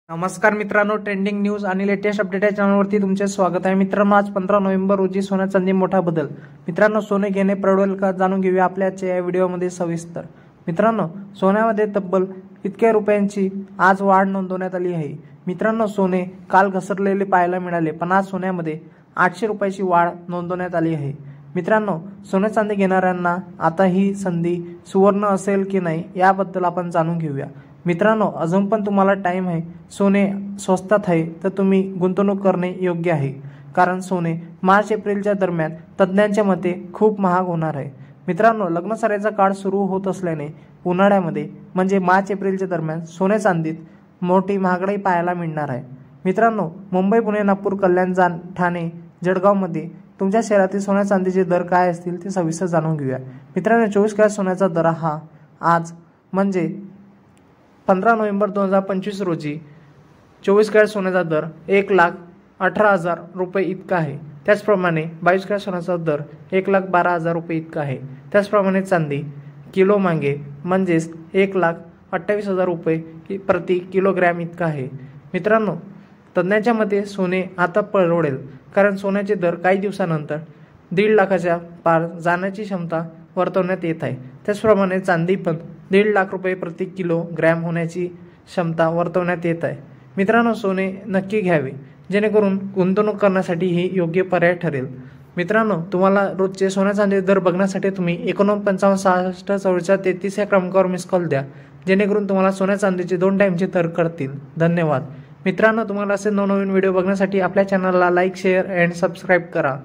नमस्कार मित्रांनो, trending news आणि लेटेस्ट अपडेट या चॅनलवरती तुमचे स्वागत आहे। मित्रांनो, आज 15 नोव्हेंबर रोजी सोन्या चांदी मोठा बदल। मित्रांनो, सोने घेणे परवडेल का जाणून घेऊया आपल्या आजच्या या व्हिडिओमध्ये सविस्तर। मित्रांनो, सोन्यामध्ये तब्बल इतक्या रुपयांची आज वाढ नोंदवण्यात आली आहे। मित्रांनो, सोने काल घसरलेले पाहायला मिळाले, पण आज सोन्यामध्ये 800 रुपयाची वाढ नोंदवण्यात आली आहे। मित्रांनो, सोने चांदी घेणाऱ्यांना आता ही संधी सुवर्ण असेल की नाही याबद्दल आपण जाणून घेऊया। मित्रांनो, अजून पण तुम्हाला टाइम आहे। सोने स्वस्तात आहे तर तुम्ही गुंतवणूक करणे योग्य आहे, कारण सोने मार्च एप्रिलच्या दरम्यान तज्ञांच्या मते खूप महाग होणार आहे। मित्रांनो, लग्न सराईचा काळ सुरू होत असल्याने उन्हाळ्यामध्ये म्हणजे मार्च एप्रिलच्या दरम्यान सोने चांदीत मोठी महागडाई पाहायला मिळणार आहे। मित्रांनो, मुंबई, पुणे, नागपूर, कल्याण, ठाणे, जळगावमध्ये तुमच्या शहरातील सोन्या चांदीचे दर काय असतील ते सविस्तर जाणून घेऊया। मित्रांनो, 24 कॅरेट सोन्याचा दर हा आज म्हणजे 15 नोव्हेंबर 2025 रोजी 24 कॅरेट सोन्याचा दर 1,18,000 रुपये इतका आहे। त्याचप्रमाणे 22 कॅरेट सोन्याचा दर 1,12,000 रुपये इतका आहे। त्याचप्रमाणे चांदी किलो मागे म्हणजेच 1,28,000 रुपये प्रति किलोग्रॅम इतका आहे। मित्रांनो, तज्ञांच्या मते सोने आता परवडेल, कारण सोन्याचे दर काही दिवसानंतर 1.5 लाखाच्या पार जाण्याची क्षमता वर्तवण्यात येत आहे। त्याचप्रमाणे चांदी पण 1.5 लाख रुपये प्रति किलोग्रॅम होण्याची क्षमता वर्तवण्यात येत आहे। मित्रांनो, सोने नक्की घ्यावे, जेणेकरून गुंतवणूक करण्यासाठी ही योग्य पर्याय ठरेल। मित्रांनो, तुम्हाला रोजचे सोन्या चांदी दर बघण्यासाठी तुम्ही 49,55,66,44,33 या क्रमांकावर मिस कॉल द्या, जेणेकरून तुम्हाला सोन्या चांदीचे 2 टाईमचे दर कळतील। धन्यवाद। मित्रांनो, तुम्हाला असे नवनवीन व्हिडिओ बघण्यासाठी आपल्या चॅनलला लाईक, शेअर अँड सबस्क्राईब करा।